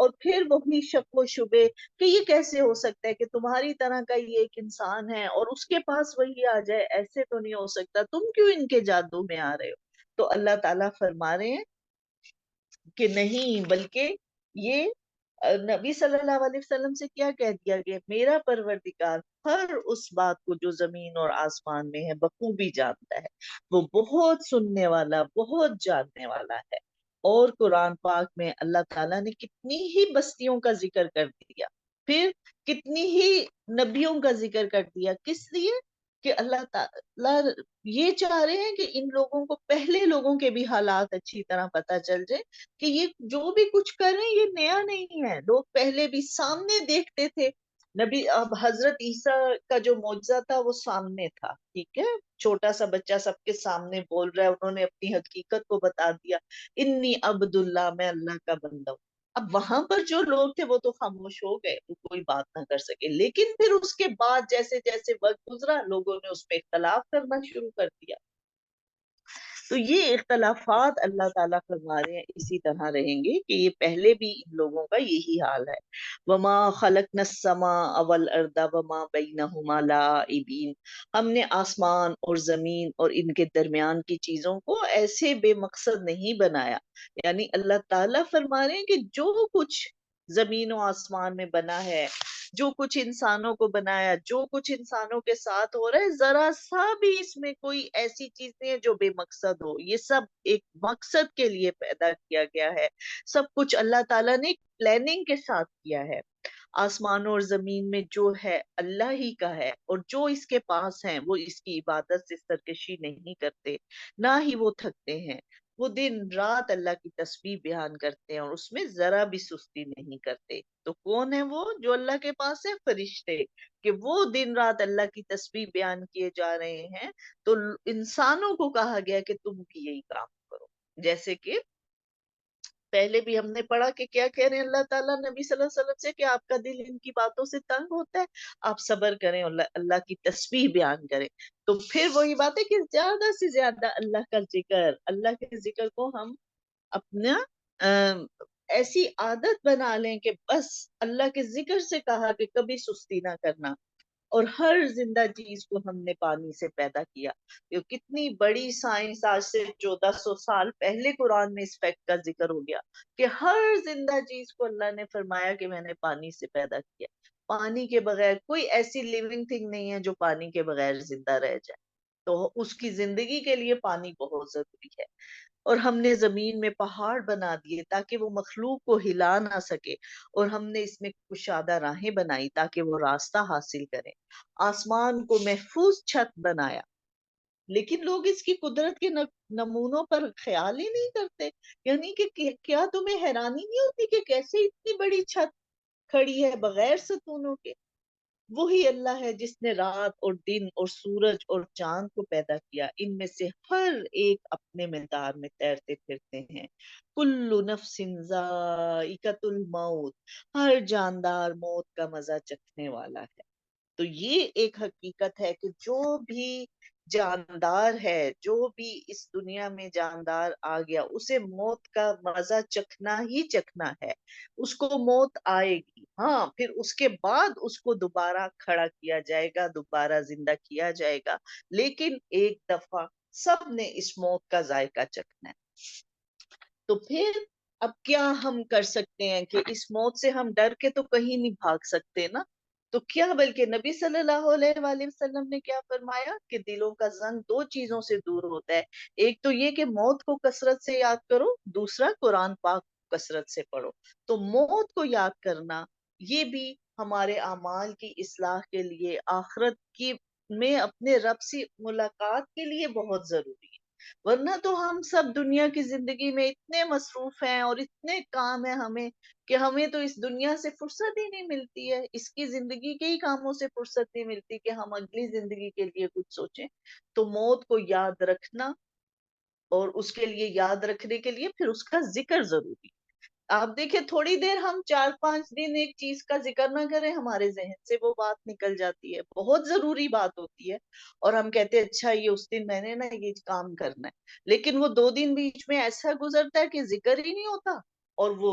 اور پھر وہی شک و شبے کہ یہ کیسے ہو سکتا ہے کہ تمہاری طرح کا یہ ایک انسان ہے اور اس کے پاس وہی آ جائے، ایسے تو نہیں ہو سکتا، تم کیوں ان کے جادو میں آ رہے ہو؟ تو اللہ تعالیٰ فرما رہے ہیں کہ نہیں، بلکہ یہ نبی صلی اللہ علیہ وسلم سے کیا کہہ دیا گیا، میرا پروردگار ہر اس بات کو جو زمین اور آسمان میں ہے بخوبی جانتا ہے، وہ بہت سننے والا، بہت جاننے والا ہے۔ اور قرآن پاک میں اللہ تعالیٰ نے کتنی ہی بستیوں کا ذکر کر دیا، پھر کتنی ہی نبیوں کا ذکر کر دیا، کس لیے کہ اللہ تعالیٰ یہ چاہ رہے ہیں کہ ان لوگوں کو، پہلے لوگوں کے بھی حالات اچھی طرح پتہ چل جائے کہ یہ جو بھی کچھ کر رہے ہیں یہ نیا نہیں ہے، لوگ پہلے بھی سامنے دیکھتے تھے۔ نبی اب حضرت عیسیٰ کا جو معجزہ تھا وہ سامنے تھا، ٹھیک ہے، چھوٹا سا بچہ سب کے سامنے بول رہا ہے، انہوں نے اپنی حقیقت کو بتا دیا، انی عبد اللہ، میں اللہ کا بندہ ہوں۔ اب وہاں پر جو لوگ تھے وہ تو خاموش ہو گئے، وہ کوئی بات نہ کر سکے، لیکن پھر اس کے بعد جیسے جیسے وقت گزرا لوگوں نے اس پہ اختلاف کرنا شروع کر دیا۔ تو یہ اختلافات اللہ تعالیٰ فرما رہے ہیں اسی طرح رہیں گے کہ یہ پہلے بھی ان لوگوں کا یہی حال ہے۔ وما خلقنا السماء والارض وما بینہما لاعبین، ہم نے آسمان اور زمین اور ان کے درمیان کی چیزوں کو ایسے بے مقصد نہیں بنایا۔ یعنی اللہ تعالیٰ فرما رہے ہیں کہ جو کچھ زمین و آسمان میں بنا ہے، جو کچھ انسانوں کو بنایا، جو کچھ انسانوں کے ساتھ ہو رہا ہے، ذرا سا بھی اس میں کوئی ایسی چیز نہیں ہے جو بے مقصد ہو، یہ سب ایک مقصد کے لیے پیدا کیا گیا ہے، سب کچھ اللہ تعالیٰ نے پلاننگ کے ساتھ کیا ہے۔ آسمانوں اور زمین میں جو ہے اللہ ہی کا ہے، اور جو اس کے پاس ہیں وہ اس کی عبادت سے سرکشی نہیں کرتے، نہ ہی وہ تھکتے ہیں، وہ دن رات اللہ کی تسبیح بیان کرتے ہیں اور اس میں ذرا بھی سستی نہیں کرتے۔ تو کون ہے وہ جو اللہ کے پاس ہے؟ فرشتے، کہ وہ دن رات اللہ کی تسبیح بیان کیے جا رہے ہیں، تو انسانوں کو کہا گیا کہ تم بھی یہی کام کرو۔ جیسے کہ پہلے بھی ہم نے پڑھا کہ کیا کہہ رہے ہیں اللہ تعالیٰ نبی صلی اللہ علیہ وسلم سے کہ آپ کا دل ان کی باتوں سے تنگ ہوتا ہے، آپ صبر کریں اور اللہ کی تسبیح بیان کریں۔ تو پھر وہی بات ہے کہ زیادہ سے زیادہ اللہ کا ذکر، اللہ کے ذکر کو ہم اپنا ایسی عادت بنا لیں کہ بس اللہ کے ذکر سے کہا کہ کبھی سستی نہ کرنا۔ اور ہر زندہ چیز کو ہم نے پانی سے پیدا کیا، یہ کتنی بڑی سائنس، آج سے 1400 سال پہلے قرآن میں اس فیکٹ کا ذکر ہو گیا کہ ہر زندہ چیز کو اللہ نے فرمایا کہ میں نے پانی سے پیدا کیا۔ پانی کے بغیر کوئی ایسی لیونگ تھنگ نہیں ہے جو پانی کے بغیر زندہ رہ جائے، تو اس کی زندگی کے لیے پانی بہت ضروری ہے۔ اور ہم نے زمین میں پہاڑ بنا دیے تاکہ وہ مخلوق کو ہلا نہ سکے، اور ہم نے اس میں کشادہ راہیں بنائی تاکہ وہ راستہ حاصل کریں۔ آسمان کو محفوظ چھت بنایا، لیکن لوگ اس کی قدرت کے نمونوں پر خیال ہی نہیں کرتے۔ یعنی کہ کیا تمہیں حیرانی نہیں ہوتی کہ کیسے اتنی بڑی چھت کھڑی ہے بغیر ستونوں کے؟ وہی اللہ ہے جس نے رات اور دن اور سورج اور چاند کو پیدا کیا، ان میں سے ہر ایک اپنے مقدار میں تیرتے پھرتے ہیں۔ کل نفس ذائقۃ الموت، ہر جاندار موت کا مزہ چکھنے والا ہے۔ تو یہ ایک حقیقت ہے کہ جو بھی جاندار ہے، جو بھی اس دنیا میں جاندار آ گیا، اسے موت کا مزہ چکھنا ہی چکھنا ہے، اس کو موت آئے گی، ہاں پھر اس کے بعد اس کو دوبارہ کھڑا کیا جائے گا، دوبارہ زندہ کیا جائے گا، لیکن ایک دفعہ سب نے اس موت کا ذائقہ چکھنا ہے۔ تو پھر اب کیا ہم کر سکتے ہیں کہ اس موت سے ہم ڈر کے تو کہیں نہیں بھاگ سکتے نا، تو کیا بلکہ نبی صلی اللہ علیہ وآلہ وسلم نے کیا فرمایا کہ دلوں کا زنگ دو چیزوں سے دور ہوتا ہے، ایک تو یہ کہ موت کو کثرت سے یاد کرو، دوسرا قرآن پاک کو کثرت سے پڑھو۔ تو موت کو یاد کرنا یہ بھی ہمارے اعمال کی اصلاح کے لیے، آخرت کی میں اپنے رب سے ملاقات کے لیے بہت ضروری ہے۔ ورنہ تو ہم سب دنیا کی زندگی میں اتنے مصروف ہیں اور اتنے کام ہیں ہمیں کہ ہمیں تو اس دنیا سے فرصت ہی نہیں ملتی ہے، اس کی زندگی کے ہی کاموں سے فرصت نہیں ملتی کہ ہم اگلی زندگی کے لیے کچھ سوچیں۔ تو موت کو یاد رکھنا، اور اس کے لیے یاد رکھنے کے لیے پھر اس کا ذکر ضروری ہے۔ آپ دیکھیں تھوڑی دیر ہم 4-5 دن ایک چیز کا ذکر نہ کریں، ہمارے ذہن سے وہ بات نکل جاتی ہے، بہت ضروری بات ہوتی ہے، اور ہم کہتے ہیں اچھا یہ اس دن میں نے نا یہ کام کرنا ہے، لیکن وہ 2 دن بیچ میں ایسا گزرتا ہے کہ ذکر ہی نہیں ہوتا، اور وہ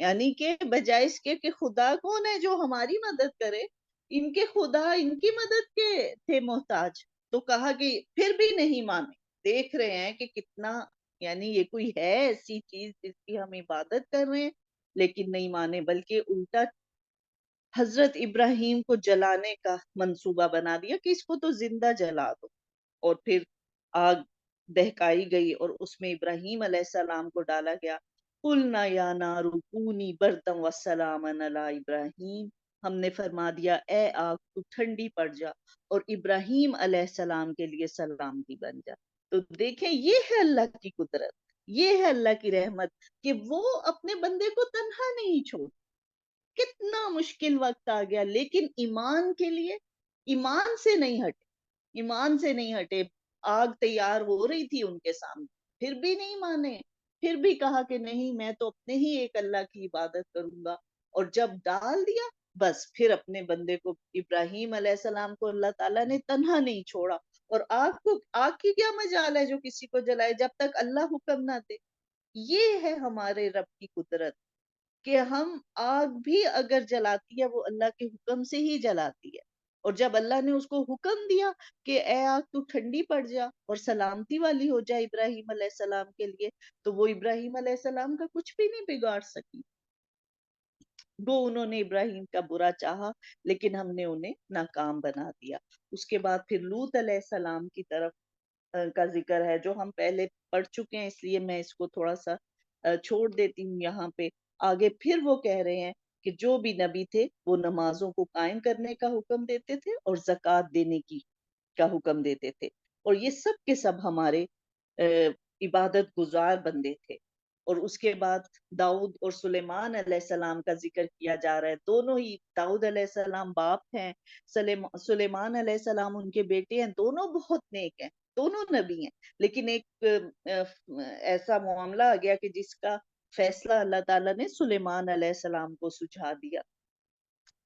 یعنی کہ بجائے اس کے کہ خدا کون ہے جو ہماری مدد کرے، ان کے خدا ان کی مدد کے تھے محتاج، تو کہا کہ پھر بھی نہیں مانے۔ دیکھ رہے ہیں کہ کتنا، یعنی یہ کوئی ہے ایسی چیز جس کی ہم عبادت کر رہے ہیں لیکن نہیں مانے، بلکہ الٹا حضرت ابراہیم کو جلانے کا منصوبہ بنا دیا کہ اس کو تو زندہ جلا دو، اور پھر آگ دہکائی گئی اور اس میں ابراہیم علیہ السلام کو ڈالا گیا۔ قلنا یا نار کونی بردم وسلام علی ابراہیم، ہم نے فرما دیا اے آگ تو ٹھنڈی پڑ جا اور ابراہیم علیہ السلام کے لیے سلامتی بن جا۔ تو دیکھیں یہ ہے اللہ کی قدرت، یہ ہے اللہ کی رحمت کہ وہ اپنے بندے کو تنہا نہیں چھوڑ۔ کتنا مشکل وقت آ گیا لیکن ایمان کے لیے، ایمان سے نہیں ہٹے، ایمان سے نہیں ہٹے۔ آگ تیار ہو رہی تھی ان کے سامنے، پھر بھی نہیں مانے، پھر بھی کہا کہ نہیں میں تو اپنے ہی ایک اللہ کی عبادت کروں گا۔ اور جب ڈال دیا بس پھر اپنے بندے کو، ابراہیم علیہ السلام کو اللہ تعالیٰ نے تنہا نہیں چھوڑا۔ اور آگ کو، آگ کی کیا مجال ہے جو کسی کو جلائے جب تک اللہ حکم نہ دے۔ یہ ہے ہمارے رب کی قدرت کہ ہم آگ بھی اگر جلاتی ہے وہ اللہ کے حکم سے ہی جلاتی ہے، اور جب اللہ نے اس کو حکم دیا کہ اے آگ تو ٹھنڈی پڑ جا اور سلامتی والی ہو جائے ابراہیم علیہ السلام کے لیے، تو وہ ابراہیم علیہ السلام کا کچھ بھی نہیں بگاڑ سکی۔ وہ انہوں نے ابراہیم کا برا چاہا لیکن ہم نے انہیں ناکام بنا دیا۔ اس کے بعد پھر لوط علیہ السلام کی طرف کا ذکر ہے جو ہم پہلے پڑھ چکے ہیں، اس لیے میں اس کو تھوڑا سا چھوڑ دیتی ہوں یہاں پہ۔ آگے پھر وہ کہہ رہے ہیں کہ جو بھی نبی تھے وہ نمازوں کو قائم کرنے کا حکم دیتے تھے اور زکوٰۃ دینے کی کا حکم دیتے تھے، اور یہ سب کے سب ہمارے عبادت گزار بندے تھے۔ اور اس کے بعد داؤد اور سلیمان علیہ السلام کا ذکر کیا جا رہا ہے۔ دونوں ہی، داؤد علیہ السلام باپ ہیں، سلیمان علیہ السلام ان کے بیٹے ہیں، دونوں بہت نیک ہیں، دونوں نبی ہیں، لیکن ایک ایسا معاملہ آ گیا کہ جس کا فیصلہ اللہ تعالیٰ نے سلیمان علیہ السلام کو سجھا دیا۔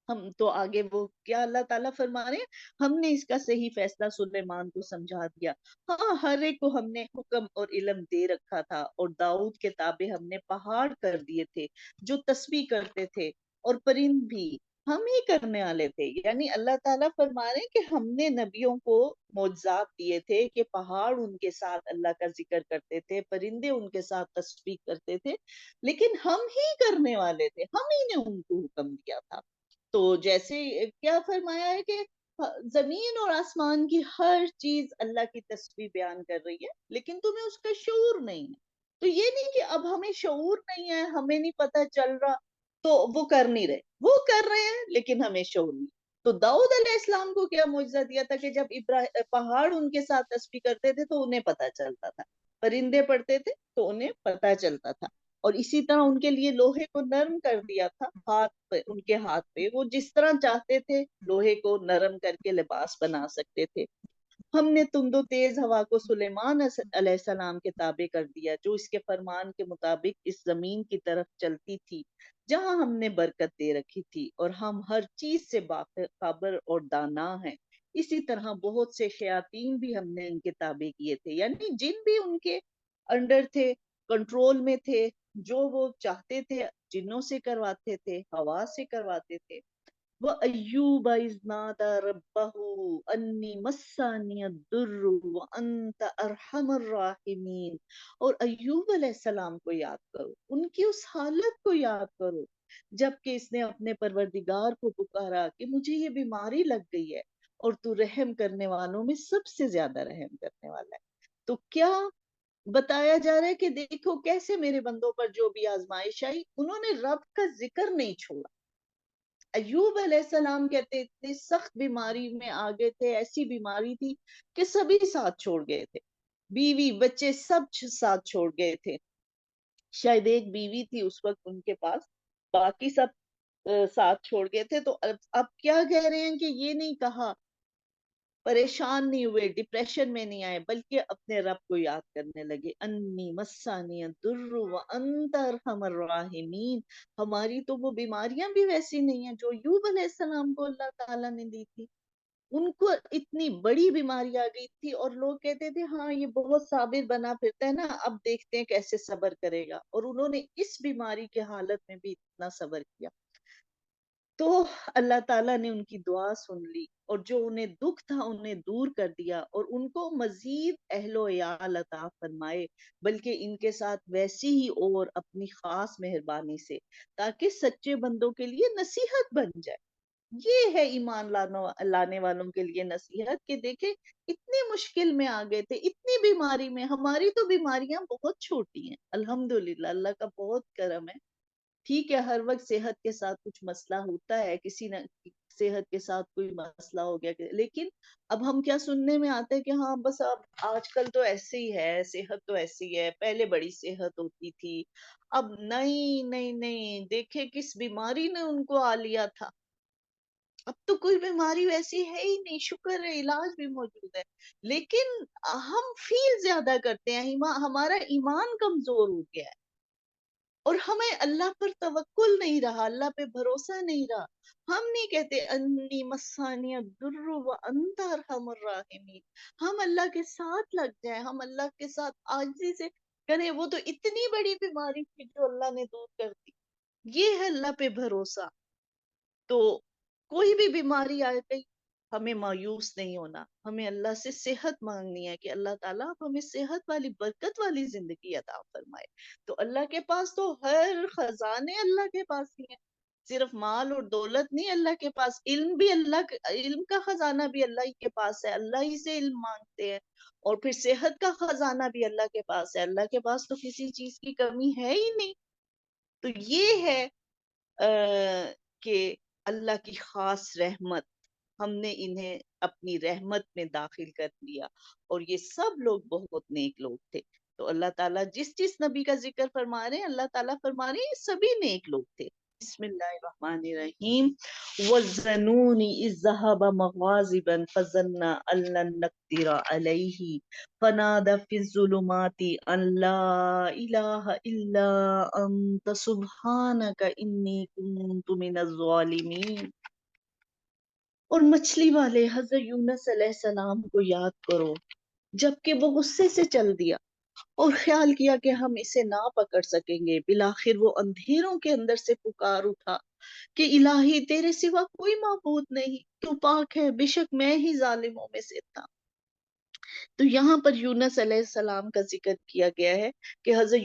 ہم تو آگے وہ کیا اللہ تعالیٰ فرما رہے ہیں، ہم نے اس کا صحیح فیصلہ سلیمان کو سمجھا دیا۔ ہاں ہر ایک کو ہم نے حکم اور علم دے رکھا تھا، اور داؤد کے تابع ہم نے پہاڑ کر دیے تھے جو تسبیح کرتے تھے، اور پرند بھی ہم ہی کرنے والے تھے۔ یعنی اللہ تعالیٰ فرما رہے ہیں کہ ہم نے نبیوں کو معجزات دیے تھے کہ پہاڑ ان کے ساتھ اللہ کا ذکر کرتے تھے، پرندے ان کے ساتھ تسبیح کرتے تھے، لیکن ہم ہی کرنے والے تھے، ہم ہی نے ان کو حکم دیا تھا۔ تو جیسے کیا فرمایا ہے کہ زمین اور آسمان کی ہر چیز اللہ کی تسبیح بیان کر رہی ہے لیکن تمہیں اس کا شعور نہیں ہے۔ تو یہ نہیں کہ اب ہمیں شعور نہیں ہے، ہمیں نہیں پتہ چل رہا تو وہ کر نہیں رہے، وہ کر رہے ہیں لیکن ہمیں شعور نہیں۔ تو داؤد علیہ السلام کو کیا معجزہ دیا تھا کہ جب پہاڑ ان کے ساتھ تسبیح کرتے تھے تو انہیں پتہ چلتا تھا، پرندے پڑھتے تھے تو انہیں پتہ چلتا تھا، اور اسی طرح ان کے لیے لوہے کو نرم کر دیا تھا، ہاتھ پہ، ان کے ہاتھ پہ وہ جس طرح چاہتے تھے لوہے کو نرم کر کے لباس بنا سکتے تھے۔ ہم نے تند و تیز ہوا کو سلیمان علیہ السلام کے تابع کر دیا جو اس کے فرمان کے مطابق اس زمین کی طرف چلتی تھی جہاں ہم نے برکت دے رکھی تھی، اور ہم ہر چیز سے باخبر اور دانا ہیں۔ اسی طرح بہت سے شیاطین بھی ہم نے ان کے تابع کیے تھے، یعنی جن بھی ان کے انڈر تھے، کنٹرول میں تھے، جو وہ چاہتے تھے جنوں سے کرواتے تھے، ہوا سے کرواتے تھے۔ وَأَيُّوبَ إِذْ نَادَى رَبَّهُ أَنِّي مَسَّنِيَ الضُّرُّ وَأَنْتَ أَرْحَمُ الرَّاحِمِينَ۔ اور ایوب علیہ السلام کو یاد کرو، ان کی اس حالت کو یاد کرو جبکہ اس نے اپنے پروردگار کو پکارا کہ مجھے یہ بیماری لگ گئی ہے، اور تو رحم کرنے والوں میں سب سے زیادہ رحم کرنے والا ہے۔ تو کیا بتایا جا رہا ہے کہ دیکھو کیسے میرے بندوں پر جو بھی آزمائش آئی انہوں نے رب کا ذکر نہیں چھوڑا۔ ایوب علیہ السلام کہتے تھے سخت بیماری میں آگے تھے، ایسی بیماری تھی کہ سبھی ساتھ چھوڑ گئے تھے، بیوی بچے سب ساتھ چھوڑ گئے تھے، شاید ایک بیوی تھی اس وقت ان کے پاس، باقی سب ساتھ چھوڑ گئے تھے۔ تو اب کیا کہہ رہے ہیں کہ یہ نہیں کہا، پریشان نہیں ہوئے، ڈپریشن میں نہیں آئے، بلکہ اپنے رب کو یاد کرنے لگے۔ انی مسانی الضر وانت ارحم الراحمین، ہماری تو وہ بیماریاں بھی ویسی نہیں ہیں جو ایوب علیہ السلام کو اللہ تعالیٰ نے دی تھی۔ ان کو اتنی بڑی بیماری آ گئی تھی اور لوگ کہتے تھے ہاں یہ بہت صابر بنا پھرتا ہے نا، اب دیکھتے ہیں کیسے صبر کرے گا، اور انہوں نے اس بیماری کے حالت میں بھی اتنا صبر کیا. تو اللہ تعالیٰ نے ان کی دعا سن لی، اور جو انہیں دکھ تھا انہیں دور کر دیا، اور ان کو مزید اہل و عیال عطا فرمائے، بلکہ ان کے ساتھ ویسی ہی اور اپنی خاص مہربانی سے، تاکہ سچے بندوں کے لیے نصیحت بن جائے. یہ ہے ایمان لانے والوں کے لیے نصیحت، کہ دیکھیں اتنی مشکل میں آ گئے تھے، اتنی بیماری میں. ہماری تو بیماریاں بہت چھوٹی ہیں، الحمدللہ اللہ کا بہت کرم ہے. ٹھیک ہے ہر وقت صحت کے ساتھ کچھ مسئلہ ہوتا ہے، کسی نہ صحت کے ساتھ کوئی مسئلہ ہو گیا، لیکن اب ہم کیا سننے میں آتا ہے کہ ہاں بس اب آج کل تو ایسے ہی ہے، صحت تو ایسی ہے، پہلے بڑی صحت ہوتی تھی. اب نہیں نہیں نہیں، دیکھے کس بیماری نے ان کو آ لیا تھا. اب تو کوئی بیماری ویسی ہے ہی نہیں، شکر ہے علاج بھی موجود ہے. لیکن ہم فیل زیادہ کرتے ہیں، ہمارا ایمان کمزور ہو گیا ہے، اور ہمیں اللہ پر توکل نہیں رہا، اللہ پہ بھروسہ نہیں رہا. ہم نہیں کہتے انی مسانی الضر وانت ارحم الراحمین. ہم اللہ کے ساتھ لگ جائیں، ہم اللہ کے ساتھ عاجزی سے کریں. وہ تو اتنی بڑی بیماری تھی جو اللہ نے دور کر دی. یہ ہے اللہ پہ بھروسہ. تو کوئی بھی بیماری آ گئی ہمیں مایوس نہیں ہونا، ہمیں اللہ سے صحت مانگنی ہے کہ اللہ تعالیٰ ہمیں صحت والی برکت والی زندگی عطا فرمائے. تو اللہ کے پاس تو ہر خزانے اللہ کے پاس ہی ہیں، صرف مال اور دولت نہیں اللہ کے پاس. علم بھی علم کا خزانہ بھی اللہ ہی کے پاس ہے، اللہ ہی سے علم مانگتے ہیں. اور پھر صحت کا خزانہ بھی اللہ کے پاس ہے، اللہ کے پاس تو کسی چیز کی کمی ہے ہی نہیں. تو یہ ہے کہ اللہ کی خاص رحمت، ہم نے انہیں اپنی رحمت میں داخل کر لیا، اور یہ سب لوگ بہت نیک لوگ تھے. تو اللہ تعالیٰ جس نبی کا ذکر فرما رہے ہیں، اللہ تعالیٰ فرما رہے ہیں یہ سبھی نیک لوگ تھے. بسم اللہ الرحمن الرحیم. وَالظَّنُونِ إِذ ذَّهَبَ مُغَاضِبًا فَظَنَّ أَن لَّن نَّقْدِرَ عَلَيْهِ فنادى في الظلمات أن لا إله إلا أنت سبحانك إني كنت من الظالمين. اور مچھلی والے حضرت یونس علیہ السلام کو یاد کرو، جبکہ وہ غصے سے چل دیا اور خیال کیا کہ ہم اسے نہ پکڑ سکیں گے. بالآخر وہ اندھیروں کے اندر سے پکار اٹھا کہ الہی تیرے سوا کوئی معبود نہیں، تو پاک ہے، بے شک میں ہی ظالموں میں سے تھا. تو یہاں پر یونس علیہ السلام کا ذکر کیا گیا ہے کہ حضرت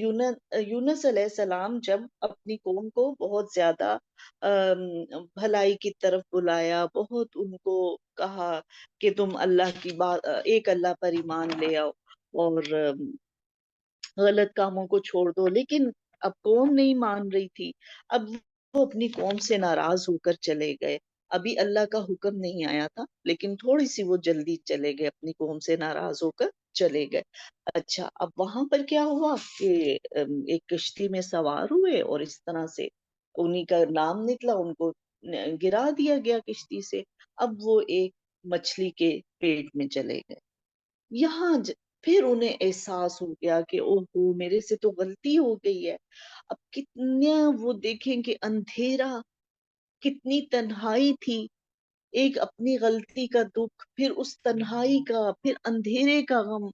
یونس علیہ السلام جب اپنی قوم کو بہت زیادہ بھلائی کی طرف بلایا، بہت ان کو کہا کہ تم اللہ کی بات، ایک اللہ پر ایمان لے آؤ اور غلط کاموں کو چھوڑ دو، لیکن اب قوم نہیں مان رہی تھی. اب وہ اپنی قوم سے ناراض ہو کر چلے گئے. ابھی اللہ کا حکم نہیں آیا تھا، لیکن تھوڑی سی وہ جلدی چلے گئے، اپنی قوم سے ناراض ہو کر چلے گئے. اچھا اب وہاں پر کیا ہوا کہ ایک کشتی میں سوار ہوئے، اور اس طرح سے انہی کا نام نکلا، ان کو گرا دیا گیا کشتی سے. اب وہ ایک مچھلی کے پیٹ میں چلے گئے. یہاں پھر انہیں احساس ہو گیا کہ او ہو میرے سے تو غلطی ہو گئی ہے. اب کتنا وہ دیکھیں کہ اندھیرا، کتنی تنہائی تھی، ایک اپنی غلطی کا دکھ، پھر اس تنہائی کا، پھر اندھیرے کا غم.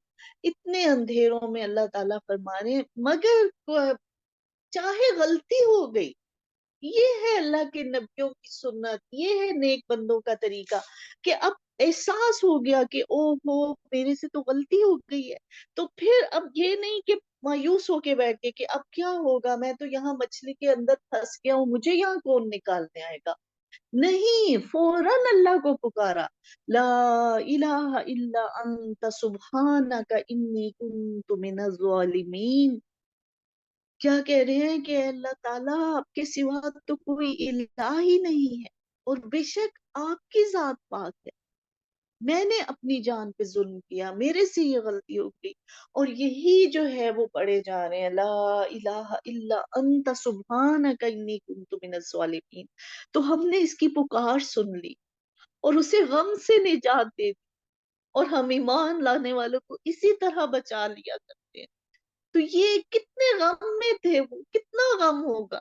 اتنے اندھیروں میں اللہ تعالیٰ فرما رہے ہیں مگر چاہے غلطی ہو گئی. یہ ہے اللہ کے نبیوں کی سنت، یہ ہے نیک بندوں کا طریقہ، کہ اب احساس ہو گیا کہ او ہو میرے سے تو غلطی ہو گئی ہے. تو پھر اب یہ نہیں کہ مایوس ہو کے بیٹھ کے کہ اب کیا ہوگا، میں تو یہاں مچھلی کے اندر پھنس گیا ہوں، مجھے یہاں کون نکالنے آئے گا. نہیں، فوراً اللہ کو پکارا، لا الہ الا انت سبحانک انی کنت من الظالمین. کیا کہہ رہے ہیں کہ اللہ تعالیٰ آپ کے سوا تو کوئی الہ ہی نہیں ہے، اور بے شک آپ کی ذات پاک ہے، میں نے اپنی جان پہ ظلم کیا، میرے سے یہ غلطی ہو گئی. اور یہی جو ہے وہ پڑھے جا رہے ہیں، لا الہ الا انت سبحانک انی کنت من الظالمین. تو ہم نے اس کی پکار سن لی اور اسے غم سے نجات دے دی، اور ہم ایمان لانے والوں کو اسی طرح بچا لیا کرتے ہیں. تو یہ کتنے غم میں تھے، وہ کتنا غم ہوگا.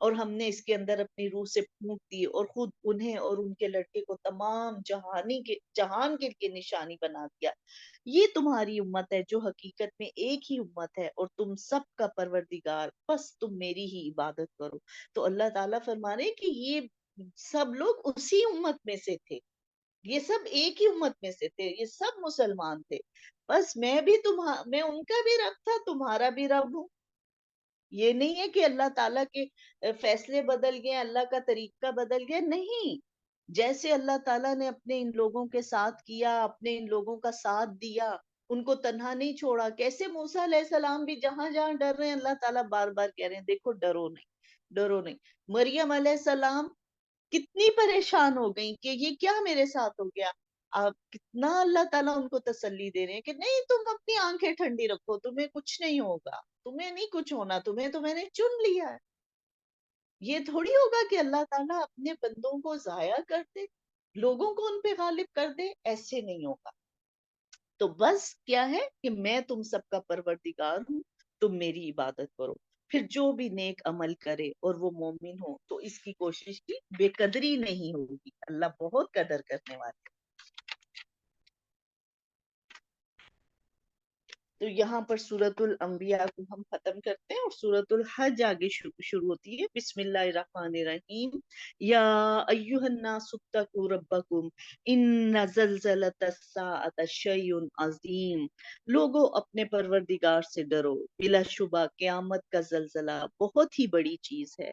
اور ہم نے اس کے اندر اپنی روح سے پھونک دی اور خود انہیں اور ان کے لڑکے کو تمام جہان کے نشانی بنا دیا. یہ تمہاری امت ہے جو حقیقت میں ایک ہی امت ہے اور تم سب کا پروردگار، بس تم میری ہی عبادت کرو. تو اللہ تعالیٰ فرما رہے کہ یہ سب لوگ اسی امت میں سے تھے، یہ سب ایک ہی امت میں سے تھے، یہ سب مسلمان تھے. بس میں ان کا بھی رب تھا، تمہارا بھی رب ہوں. یہ نہیں ہے کہ اللہ تعالیٰ کے فیصلے بدل گئے، اللہ کا طریقہ بدل گیا، نہیں. جیسے اللہ تعالیٰ نے اپنے ان لوگوں کے ساتھ کیا، اپنے ان لوگوں کا ساتھ دیا، ان کو تنہا نہیں چھوڑا. کیسے موسیٰ علیہ السلام بھی جہاں جہاں ڈر رہے ہیں، اللہ تعالیٰ بار بار کہہ رہے ہیں دیکھو ڈرو نہیں، ڈرو نہیں. مریم علیہ السلام کتنی پریشان ہو گئی کہ یہ کیا میرے ساتھ ہو گیا. آپ کتنا اللہ تعالیٰ ان کو تسلی دے رہے ہیں کہ نہیں، تم اپنی آنکھیں ٹھنڈی رکھو، تمہیں کچھ نہیں ہوگا، تمہیں نہیں کچھ ہونا، تمہیں تو میں نے چن لیا ہے. یہ تھوڑی ہوگا کہ اللہ تعالیٰ اپنے بندوں کو ضائع کر دے، لوگوں کو ان پہ غالب کر دے، ایسے نہیں ہوگا. تو بس کیا ہے کہ میں تم سب کا پروردگار ہوں، تم میری عبادت کرو. پھر جو بھی نیک عمل کرے اور وہ مومن ہو تو اس کی کوشش کی بے قدری نہیں ہوگی، اللہ بہت قدر کرنے والا ہے. تو یہاں پر سورۃ الانبیاء کو ہم ختم کرتے ہیں اور سورۃ الحج آگے شروع ہوتی ہے. بسم اللہ الرحمن الرحیم. یا ایھا الناس اتقوا ربکم ان زلزلۃ الساعۃ شیء عظیم. لوگوں اپنے پروردگار سے ڈرو، بلا شبہ قیامت کا زلزلہ بہت ہی بڑی چیز ہے.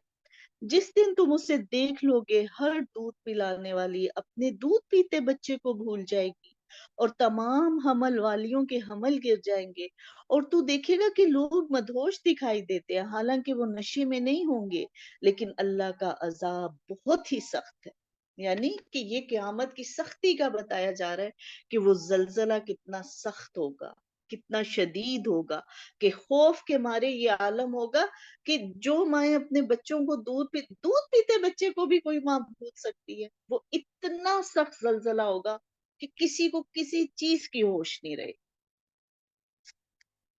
جس دن تم اسے دیکھ لو گے، ہر دودھ پلانے والی اپنے دودھ پیتے بچے کو بھول جائے گی اور تمام حمل والیوں کے حمل گر جائیں گے. اور تو دیکھے گا کہ لوگ مدہوش دکھائی دیتے ہیں حالانکہ وہ نشے میں نہیں ہوں گے، لیکن اللہ کا عذاب بہت ہی سخت ہے. یعنی کہ یہ قیامت کی سختی کا بتایا جا رہا ہے کہ وہ زلزلہ کتنا سخت ہوگا، کتنا شدید ہوگا، کہ خوف کے مارے یہ عالم ہوگا کہ جو مائیں اپنے بچوں کو دودھ پیتے بچے کو بھی کوئی ماں بھول سکتی ہے. وہ اتنا سخت زلزلہ ہوگا کہ کسی کو کسی چیز کی ہوش نہیں رہے.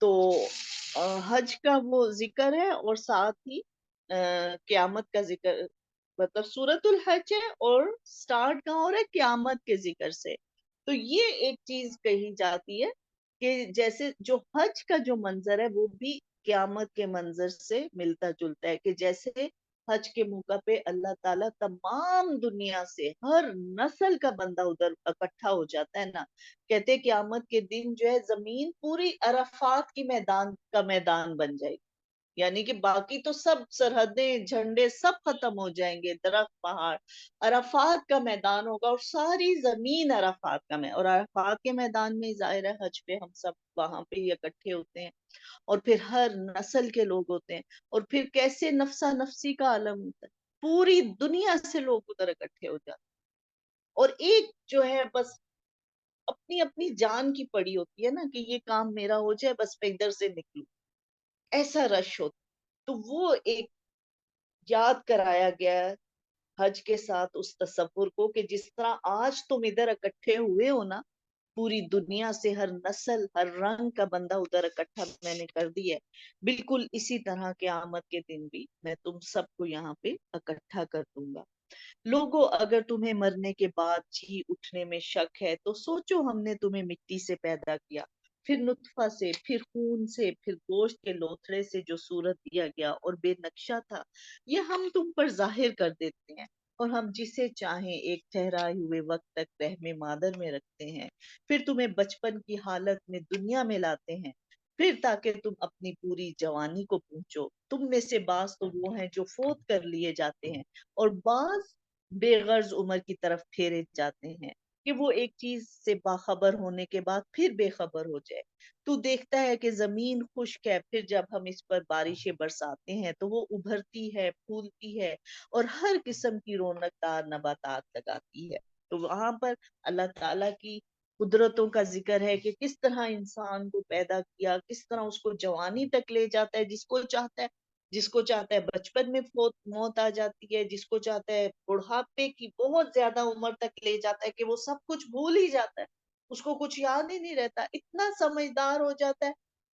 تو حج کا وہ ذکر ہے اور ساتھ ہی قیامت کا ذکر، مطلب سورۃ الحج ہے اور سٹارٹ کہاں ہو رہا ہے؟ قیامت کے ذکر سے. تو یہ ایک چیز کہی جاتی ہے کہ جیسے جو حج کا جو منظر ہے وہ بھی قیامت کے منظر سے ملتا جلتا ہے، کہ جیسے حج کے موقع پہ اللہ تعالیٰ تمام دنیا سے ہر نسل کا بندہ ادھر اکٹھا ہو جاتا ہے نا. کہتے قیامت کے دن جو ہے زمین پوری عرفات کی میدان بن جائے گی. یعنی کہ باقی تو سب سرحدیں جھنڈے سب ختم ہو جائیں گے، درخت پہاڑ، عرفات کا میدان ہوگا اور ساری زمین عرفات کا اور عرفات کے میدان میں ظاہر ہے حج پہ ہم سب وہاں پہ ہی اکٹھے ہوتے ہیں اور پھر ہر نسل کے لوگ ہوتے ہیں اور پھر کیسے نفسا نفسی کا عالم ہوتا ہے، پوری دنیا سے لوگ ادھر اکٹھے ہو جاتے ہیں اور ایک جو ہے بس اپنی اپنی جان کی پڑی ہوتی ہے نا کہ یہ کام میرا ہو جائے بس میں ادھر سے نکلوں، ایسا رش ہوتا. تو وہ ایک یاد کرایا گیا ہے حج کے ساتھ اس تصور کو کہ جس طرح آج تم ادھر اکٹھے ہوئے ہو نا، پوری دنیا سے ہر نسل ہر رنگ کا بندہ ادھر اکٹھا میں نے کر دی ہے، بالکل اسی طرح قیامت کے دن بھی میں تم سب کو یہاں پہ اکٹھا کر دوں گا. لوگوں اگر تمہیں مرنے کے بعد جی اٹھنے میں شک ہے تو سوچو ہم نے تمہیں مٹی سے پیدا کیا، پھر نطفہ سے، پھر خون سے، پھر گوشت کے لوتھڑے سے جو صورت دیا گیا اور بے نقشہ تھا یہ ہم تم پر ظاہر کر دیتے ہیں اور ہم جسے چاہیں ایک ٹھہرائے ہوئے وقت تک رحم مادر میں رکھتے ہیں، پھر تمہیں بچپن کی حالت میں دنیا میں لاتے ہیں، پھر تاکہ تم اپنی پوری جوانی کو پہنچو. تم میں سے بعض تو وہ ہیں جو فوت کر لیے جاتے ہیں اور بعض بے غرض عمر کی طرف پھیرے جاتے ہیں کہ وہ ایک چیز سے باخبر ہونے کے بعد پھر بے خبر ہو جائے. تو دیکھتا ہے کہ زمین خشک ہے، پھر جب ہم اس پر بارشیں برساتے ہیں تو وہ ابھرتی ہے، پھولتی ہے اور ہر قسم کی رونق دار نباتات لگاتی ہے. تو وہاں پر اللہ تعالیٰ کی قدرتوں کا ذکر ہے کہ کس طرح انسان کو پیدا کیا، کس طرح اس کو جوانی تک لے جاتا ہے جس کو چاہتا ہے بچپن میں موت آ جاتی ہے، جس کو چاہتا ہے بڑھاپے کی بہت زیادہ عمر تک لے جاتا ہے کہ وہ سب کچھ بھول ہی جاتا ہے، اس کو کچھ یاد ہی نہیں رہتا، اتنا سمجھدار ہو جاتا ہے.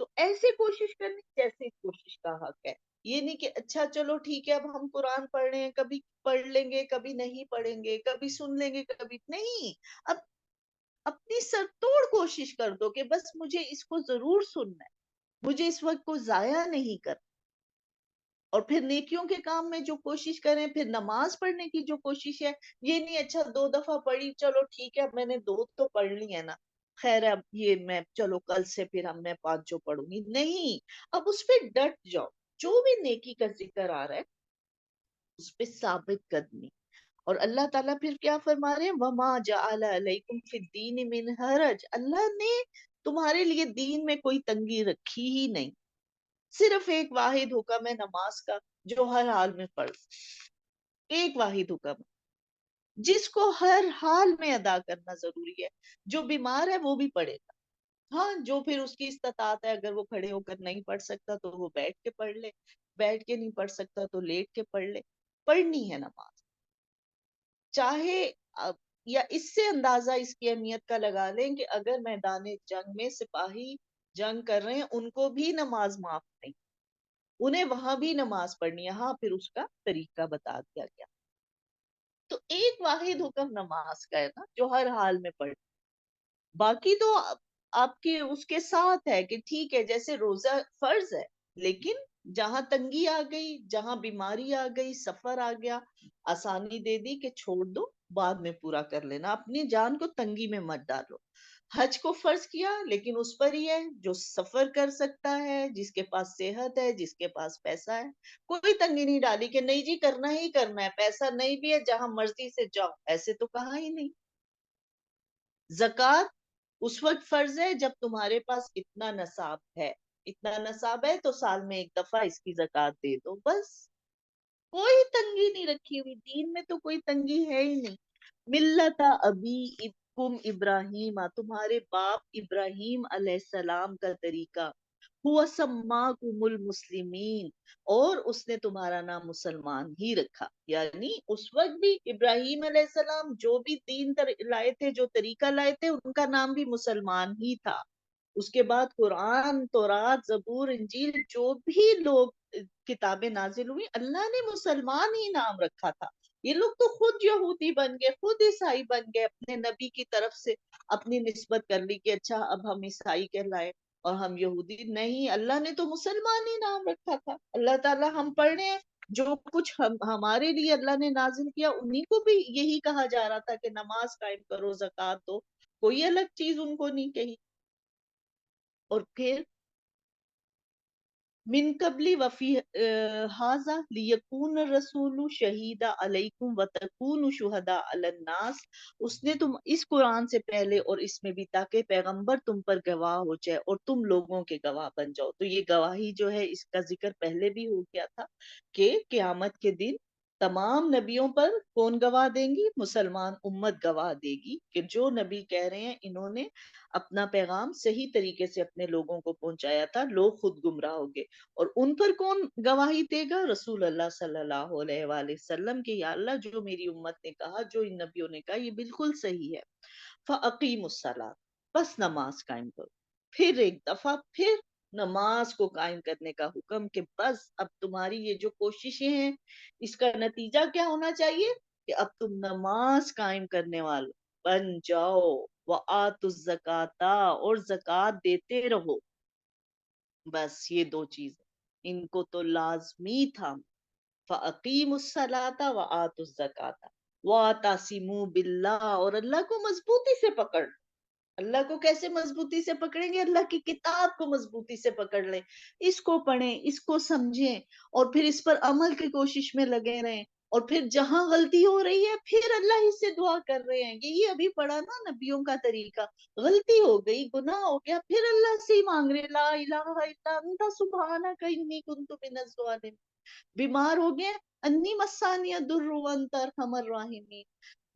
تو ایسے کوشش کرنی جیسے کوشش کا حق ہے. یہ نہیں کہ اچھا چلو ٹھیک ہے اب ہم قرآن پڑھ رہے ہیں, کبھی پڑھ لیں گے کبھی نہیں پڑھیں گے, کبھی سن لیں گے کبھی نہیں. اب اپنی سر توڑ کوشش کر دو کہ بس مجھے اس کو ضرور سننا ہے, مجھے اس وقت کو ضائع نہیں کرنا. اور پھر نیکیوں کے کام میں جو کوشش کریں, پھر نماز پڑھنے کی جو کوشش ہے, یہ نہیں اچھا 2 دفعہ پڑھی چلو ٹھیک ہے اب میں نے 2 تو پڑھ لی ہے نا, خیر اب یہ میں چلو کل سے پھر ہم میں 5 پڑھوں گی, نہیں. اب اس پہ ڈٹ جاؤ, جو بھی نیکی کا ذکر آ رہا ہے اس پہ ثابت قدمی. اور اللہ تعالیٰ پھر کیا فرما رہے ہیں, وَمَا جَعَلَ عَلَيْكُمْ فِي الدِّينِ مِنْ حَرَجٍ, اللہ نے تمہارے لیے دین میں کوئی تنگی رکھی ہی نہیں, صرف ایک واحد حکم ہے نماز کا جو ہر حال میں پڑھ, ایک واحد حکم جس کو ہر حال میں ادا کرنا ضروری ہے. جو بیمار ہے وہ بھی پڑھے گا, ہاں جو پھر اس کی استطاعت ہے, اگر وہ کھڑے ہو کر نہیں پڑھ سکتا تو وہ بیٹھ کے پڑھ لے, بیٹھ کے نہیں پڑھ سکتا تو لیٹ کے پڑھ لے. پڑھنی ہے نماز, چاہے یا اس سے اندازہ اس کی اہمیت کا لگا لیں کہ اگر میدان جنگ میں سپاہی جنگ کر رہے ہیں ان کو بھی نماز معاف نہیں, انہیں وہاں بھی نماز پڑھنی ہے. ہاں پھر اس کا طریقہ بتا دیا گیا. تو ایک واحد حکم نماز کا ہے نا جو ہر حال میں پڑھ, باقی تو آپ کے اس کے ساتھ ہے کہ ٹھیک ہے جیسے روزہ فرض ہے, لیکن جہاں تنگی آ گئی, جہاں بیماری آ گئی, سفر آ گیا, آسانی دے دی کہ چھوڑ دو بعد میں پورا کر لینا, اپنی جان کو تنگی میں مت ڈالو. حج کو فرض کیا لیکن اس پر ہی ہے جو سفر کر سکتا ہے, جس کے پاس صحت ہے, جس کے پاس پیسہ ہے. کوئی تنگی نہیں ڈالی کہ نہیں جی کرنا ہی کرنا ہے, پیسہ نہیں بھی ہے جہاں مرضی سے جاؤ, ایسے تو کہا ہی نہیں. زکوٰۃ اس وقت فرض ہے جب تمہارے پاس اتنا نصاب ہے, اتنا نصاب ہے تو سال میں ایک دفعہ اس کی زکوٰۃ دے دو بس. کوئی تنگی نہیں رکھی ہوئی, دین میں تو کوئی تنگی ہے ہی نہیں. ملت ابی کم ابراہیم, تمہارے باپ ابراہیم علیہ السلام کا طریقہ, ہوا سماکم المسلمین, اور اس نے تمہارا نام مسلمان ہی رکھا. یعنی اس وقت بھی ابراہیم علیہ السلام جو بھی دین لائے تھے, جو طریقہ لائے تھے, ان کا نام بھی مسلمان ہی تھا. اس کے بعد قرآن, تورات, زبور, انجیل, جو بھی لوگ کتابیں نازل ہوئی, اللہ نے مسلمان ہی نام رکھا تھا. یہ لوگ تو خود یہودی بن گئے, خود عیسائی بن گئے, اپنے نبی کی طرف سے اپنی نسبت کر لی کہ اچھا اب ہم عیسائی کہلائے اور ہم یہودی نہیں. اللہ نے تو مسلمان ہی نام رکھا تھا. اللہ تعالیٰ ہم پڑھ رہے ہیں جو کچھ ہمارے لیے اللہ نے نازل کیا, انہی کو بھی یہی کہا جا رہا تھا کہ نماز قائم کرو, زکوٰۃ دو, کوئی الگ چیز ان کو نہیں کہی. اور پھر من قبل وفی حاذا لیکون الرسول شہیدا علیکم وتکونوا شہداء علی الناس, اس نے تم اس قرآن سے پہلے اور اس میں بھی تاکہ پیغمبر تم پر گواہ ہو جائے اور تم لوگوں کے گواہ بن جاؤ. تو یہ گواہی جو ہے اس کا ذکر پہلے بھی ہو گیا تھا کہ قیامت کے دن تمام نبیوں پر کون گواہ دیں گی, مسلمان امت گواہ دے گی کہ جو نبی کہہ رہے ہیں انہوں نے اپنا پیغام صحیح طریقے سے اپنے لوگوں کو پہنچایا تھا, لوگ خود گمراہ ہو گئے. اور ان پر کون گواہی دے گا, رسول اللہ صلی اللہ علیہ وآلہ وسلم کہ یا اللہ جو میری امت نے کہا, جو ان نبیوں نے کہا یہ بالکل صحیح ہے. فَأَقِیمُوا الصَّلَاةَ, بس نماز قائم کرو. پھر ایک دفعہ پھر نماز کو قائم کرنے کا حکم کہ بس اب تمہاری یہ جو کوششیں ہیں اس کا نتیجہ کیا ہونا چاہیے کہ اب تم نماز قائم کرنے والے بن جاؤ. وَآتُوا الزَّکَاةَ, اور زکوٰۃ دیتے رہو. بس یہ 2 چیزیں ان کو تو لازمی تھا. فَأَقِیمُوا الصَّلَاةَ وَآتُوا الزَّکَاةَ وَاعْتَصِمُوا بِاللَّهِ, اور اللہ کو مضبوطی سے پکڑ. اللہ کو کیسے مضبوطی سے پکڑیں گے, اللہ کی کتاب کو مضبوطی سے پکڑ لیں, اس کو پڑھیں, اس کو سمجھیں, اور پھر اس پر عمل کی کوشش میں لگے رہیں. اور پھر جہاں غلطی ہو رہی ہے پھر اللہ ہی سے دعا کر رہے ہیں. یہ ابھی پڑھا نا نبیوں کا طریقہ, غلطی ہو گئی, گناہ ہو گیا, پھر اللہ سے ہی مانگ رہے, لا الہ الا انت سبحانک انی کنت من الظالمین. بیمار ہو گئے, انی مسانی الضر وانت ارحم الراحمین.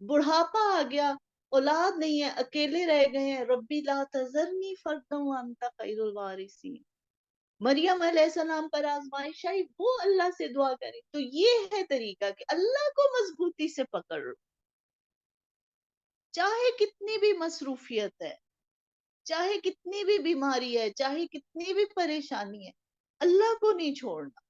بڑھاپا آ گیا, اولاد نہیں ہے, اکیلے رہ گئے ہیں, ربی لا تذرنی فردا وانت خیر الوارثین. مریم علیہ السلام پر آزمائش آئی, وہ اللہ سے دعا کریں. تو یہ ہے طریقہ کہ اللہ کو مضبوطی سے پکڑ لو, چاہے کتنی بھی مصروفیت ہے. چاہے کتنی بھی بیماری ہے، چاہے کتنی بھی پریشانی ہے، اللہ کو نہیں چھوڑنا،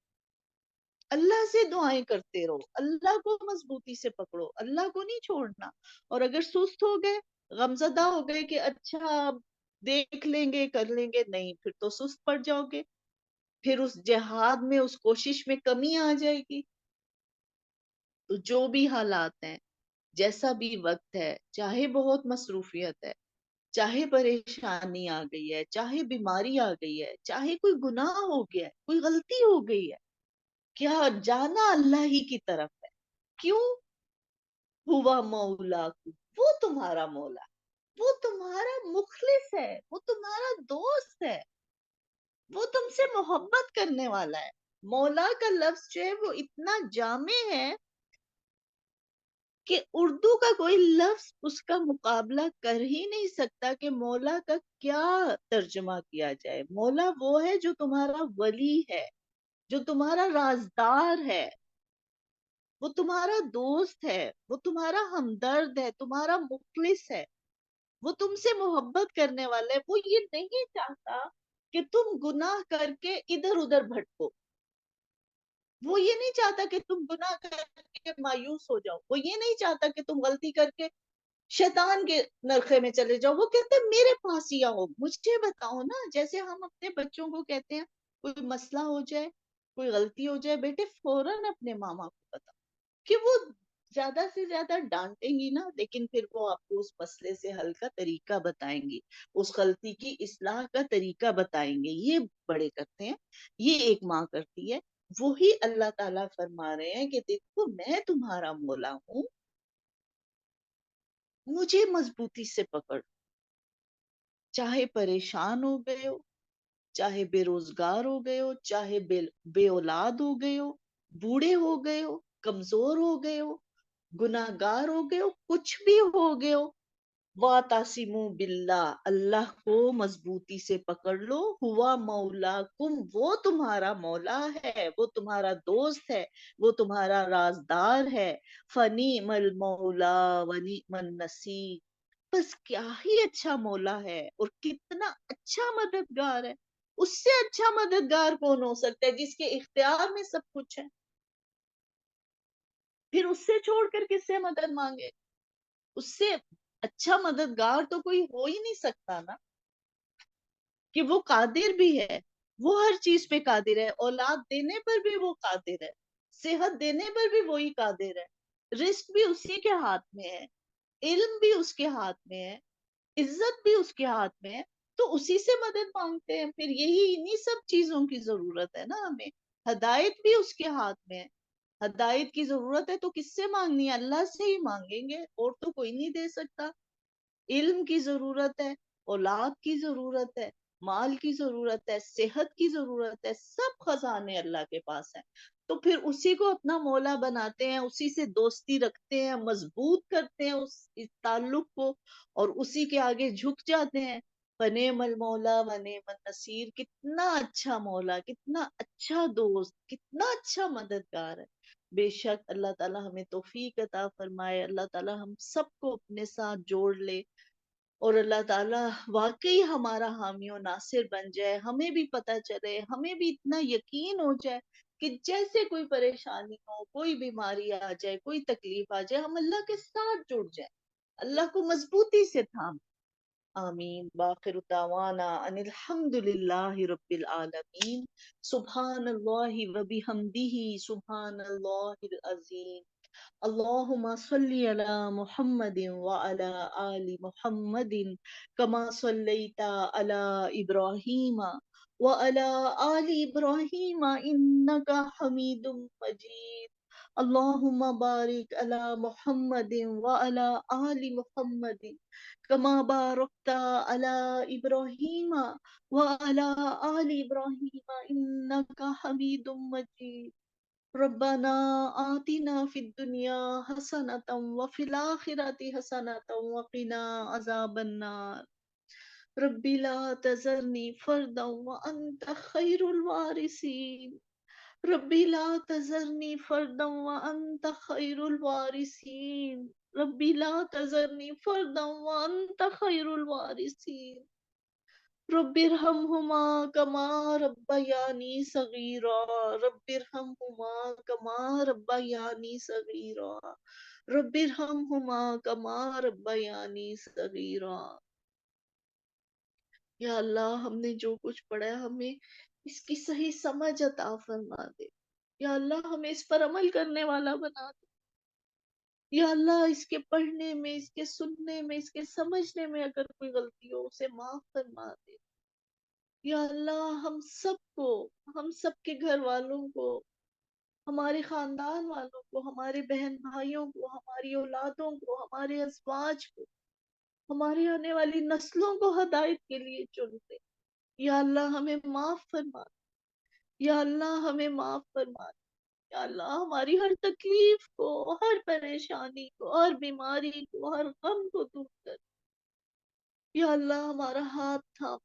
اللہ سے دعائیں کرتے رہو، اللہ کو مضبوطی سے پکڑو، اللہ کو نہیں چھوڑنا۔ اور اگر سست ہو گئے، غمزدہ ہو گئے کہ اچھا دیکھ لیں گے کر لیں گے، نہیں، پھر تو سست پڑ جاؤ گے، پھر اس جہاد میں اس کوشش میں کمی آ جائے گی۔ تو جو بھی حالات ہیں، جیسا بھی وقت ہے، چاہے بہت مصروفیت ہے، چاہے پریشانی آ گئی ہے، چاہے بیماری آ گئی ہے، چاہے کوئی گناہ ہو گیا ہے، کوئی غلطی ہو گئی ہے، کیا جانا اللہ ہی کی طرف ہے۔ کیوں؟ ہوا مولا کو، وہ تمہارا مولا، وہ تمہارا مخلص ہے، وہ تمہارا دوست ہے، وہ تم سے محبت کرنے والا ہے۔ مولا کا لفظ جو ہے وہ اتنا جامع ہے کہ اردو کا کوئی لفظ اس کا مقابلہ کر ہی نہیں سکتا کہ مولا کا کیا ترجمہ کیا جائے۔ مولا وہ ہے جو تمہارا ولی ہے، جو تمہارا رازدار ہے، وہ تمہارا دوست ہے، وہ تمہارا ہمدرد ہے، تمہارا مخلص ہے، وہ تم سے محبت کرنے والا ہے۔ وہ یہ نہیں چاہتا کہ تم گناہ کر کے ادھر ادھر بھٹکو، وہ یہ نہیں چاہتا کہ تم گناہ کر کے مایوس ہو جاؤ، وہ یہ نہیں چاہتا کہ تم غلطی کر کے شیطان کے نرخے میں چلے جاؤ۔ وہ کہتے ہیں میرے پاس ہی آؤ، مجھے بتاؤ نا، جیسے ہم اپنے بچوں کو کہتے ہیں کوئی مسئلہ ہو جائے، کوئی غلطی ہو جائے، بیٹے فوراً اپنے ماما کو بتاؤ، کہ وہ زیادہ سے زیادہ ڈانٹیں گی نا، لیکن پھر وہ آپ کو اس مسئلے سے حل کا طریقہ بتائیں گی، اس غلطی کی اصلاح کا طریقہ بتائیں گے۔ یہ بڑے کرتے ہیں، یہ ایک ماں کرتی ہے۔ وہی اللہ تعالیٰ فرما رہے ہیں کہ دیکھو میں تمہارا مولا ہوں، مجھے مضبوطی سے پکڑ، چاہے پریشان ہو گئے ہو، چاہے بے روزگار ہو گئے ہو، چاہے بے اولاد ہو گئے ہو، بوڑھے ہو گئے ہو، کمزور ہو گئے ہو، گناہگار ہو گئے ہو، کچھ بھی ہو گئے ہو، وَاعْتَصِمُوا بِاللَّهِ، اللہ کو مضبوطی سے پکڑ لو، ہوا مولاکم، وہ تمہارا مولا ہے، وہ تمہارا دوست ہے، وہ تمہارا رازدار ہے، فَنِعْمَ الْمَوْلَى وَنِعْمَ النَّصِيرُ، بس کیا ہی اچھا مولا ہے اور کتنا اچھا مددگار ہے۔ اس سے اچھا مددگار کون ہو سکتا ہے جس کے اختیار میں سب کچھ ہے؟ پھر اس سے چھوڑ کر کس سے مدد مانگے؟ اس سے اچھا مددگار تو کوئی ہو ہی نہیں سکتا نا، کہ وہ قادر بھی ہے، وہ ہر چیز پہ قادر ہے، اولاد دینے پر بھی وہ قادر ہے، صحت دینے پر بھی وہی قادر ہے، رزق بھی اسی کے ہاتھ میں ہے، علم بھی اس کے ہاتھ میں ہے، عزت بھی اس کے ہاتھ میں ہے، تو اسی سے مدد مانگتے ہیں۔ پھر یہی انہی سب چیزوں کی ضرورت ہے نا ہمیں، ہدایت بھی اس کے ہاتھ میں ہے، ہدایت کی ضرورت ہے تو کس سے مانگنی ہے؟ اللہ سے ہی مانگیں گے، اور تو کوئی نہیں دے سکتا۔ علم کی ضرورت ہے، اولاد کی ضرورت ہے، مال کی ضرورت ہے، صحت کی ضرورت ہے، سب خزانے اللہ کے پاس ہیں۔ تو پھر اسی کو اپنا مولا بناتے ہیں، اسی سے دوستی رکھتے ہیں، مضبوط کرتے ہیں اس تعلق کو، اور اسی کے آگے جھک جاتے ہیں۔ فنعم المولا ونعم النصیر، کتنا اچھا مولا، کتنا اچھا دوست، کتنا اچھا مددگار ہے۔ بے شک اللہ تعالیٰ ہمیں توفیق عطا فرمائے، اللہ تعالیٰ ہم سب کو اپنے ساتھ جوڑ لے، اور اللہ تعالیٰ واقعی ہمارا حامی و ناصر بن جائے، ہمیں بھی پتہ چلے، ہمیں بھی اتنا یقین ہو جائے کہ جیسے کوئی پریشانی ہو، کوئی بیماری آ جائے، کوئی تکلیف آ جائے، ہم اللہ کے ساتھ جڑ جائیں، اللہ کو مضبوطی سے تھام۔ آمین، باخر دعوانا ان الحمد للہ رب العالمین، سبحان اللہ و بحمدہ، سبحان اللہ العظیم۔ اللہم صلی علی محمد وعلی آل محمد کما صلیت علی ابراہیم وعلی آل ابراہیم انکا حمید مجید۔ اللہم بارک علی محمد وعلی آل محمد کما بارکت علی ابراہیم وعلی آل ابراہیم انکا حمید مجید۔ ربنا آتنا فی الدنیا حسنة وفی الآخرة حسنة وقنا عذاب النار۔ رب لا تذرنی فردا وانت خیر الوارثین، رب لا تذرنی فردا وانت خیر الوارثین، رب لا تذرنی فردا وانت خیر الوارثین۔ رب ارحمہما کما ربیانی صغیرا، رب ارحمہما کما ربیانی صغیرا، رب ارحمہما کما ربیانی صغیرا۔ یا اللہ ہم نے جو کچھ پڑھا ہے ہمیں اس کی صحیح سمجھ عطا فرما دے۔ یا اللہ ہمیں اس پر عمل کرنے والا بنا دے۔ یا اللہ اس کے پڑھنے میں، اس کے سننے میں، اس کے سمجھنے میں اگر کوئی غلطی ہو اسے معاف فرما دے۔ یا اللہ ہم سب کے گھر والوں کو، ہمارے خاندان والوں کو، ہمارے بہن بھائیوں کو، ہماری اولادوں کو، ہمارے ازواج کو، ہماری آنے والی نسلوں کو ہدایت کے لیے چن دے۔ یا اللہ ہمیں معاف فرما دے۔ یا اللہ ہمیں معاف فرما دے۔ یا اللہ ہماری ہر تکلیف کو، ہر پریشانی کو، ہر بیماری کو، ہر غم کو دور کر۔ یا اللہ ہمارا ہاتھ تھام۔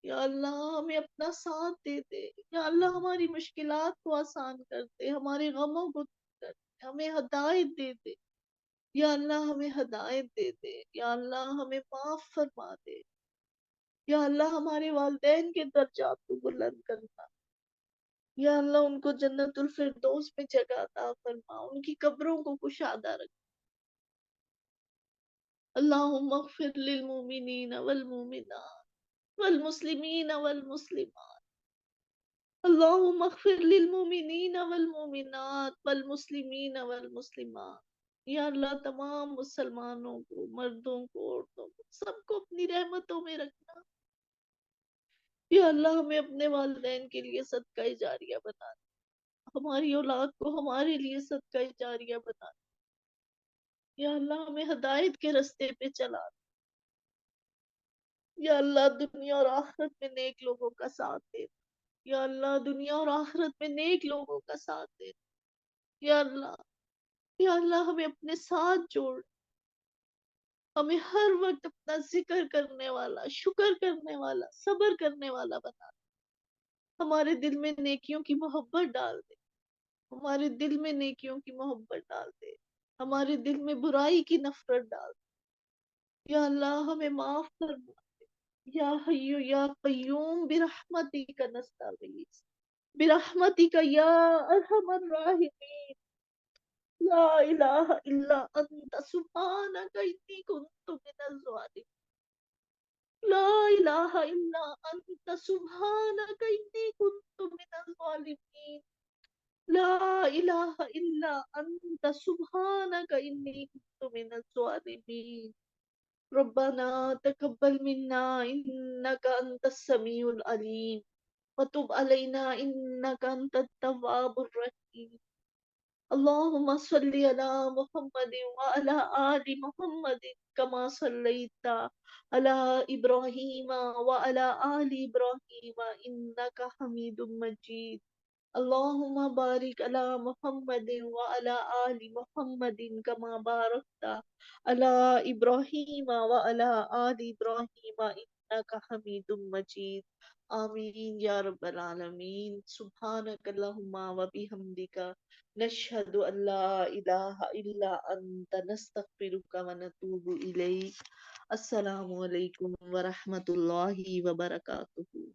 یا اللہ ہمیں اپنا ساتھ دے دے۔ یا اللہ ہماری مشکلات کو آسان کر دے، ہمارے غموں کو دور کر دے، ہمیں ہدایت دے دے۔ یا اللہ ہمیں ہدایت دے دے۔ یا اللہ ہمیں معاف فرما دے۔ یا اللہ ہمارے والدین کے درجات کو بلند کرنا۔ یا اللہ ان کو جنت الفردوس میں جگہ عطا فرما، ان کی قبروں کو کشادہ رکھ۔ اللہم اغفر للمؤمنین والمؤمنات والمسلمین والمسلمات، اللہم اغفر للمؤمنین والمؤمنات والمسلمین والمسلمات۔ یا اللہ تمام مسلمانوں کو، مردوں کو، عورتوں کو، سب کو اپنی رحمتوں میں رکھنا۔ یا اللہ ہمیں اپنے والدین کے لیے صدقہ جاریہ بنا دے، ہماری اولاد کو ہمارے لیے صدقہ جاریہ بنا دے۔ یا اللہ ہمیں ہدایت کے رستے پہ چلا دے۔ یا اللہ دنیا اور آخرت میں نیک لوگوں کا ساتھ دے۔ یا اللہ دنیا اور آخرت میں نیک لوگوں کا ساتھ دے۔ یا اللہ، یا اللہ ہمیں اپنے ساتھ جوڑ، ہمیں ہر وقت اپنا ذکر کرنے والا، شکر کرنے والا، صبر کرنے والا بنا دے۔ ہمارے دل میں نیکیوں کی محبت ڈال دے، ہمارے دل میں نیکیوں کی محبت ڈال دے، ہمارے دل میں برائی کی نفرت ڈال دے۔ یا اللہ ہمیں معاف کرنا۔ یا حیو یا قیوم برحمتک نستغیث، برحمتک یا ارحم الراحمین، لا الہ الا انت سبحانک انی کنت من الظالمین، لا الہ الا انت سبحانک انی کنت من الظالمین، لا الہ الا انت سبحانک انی کنت من الظالمین۔ ربنا تقبل منا انك انت السميع العليم وتب علينا انك انت التواب الرحيم۔ اللهم صل على محمد وعلى آل محمد كما صليت على إبراهيم وعلى آل إبراهيم إنك حميد مجيد۔ اللهم بارك على محمد وعلى آل محمد كما باركت على إبراهيم وعلى آل إبراهيم إنك حميد مجيد۔ آمین یا رب العالمین۔ سبحانک اللہم وبحمدک، نشہد ان لا الہ الا انت، نستغفرک ونتوب الیک۔ السلام علیکم ورحمۃ اللہ وبرکاتہ۔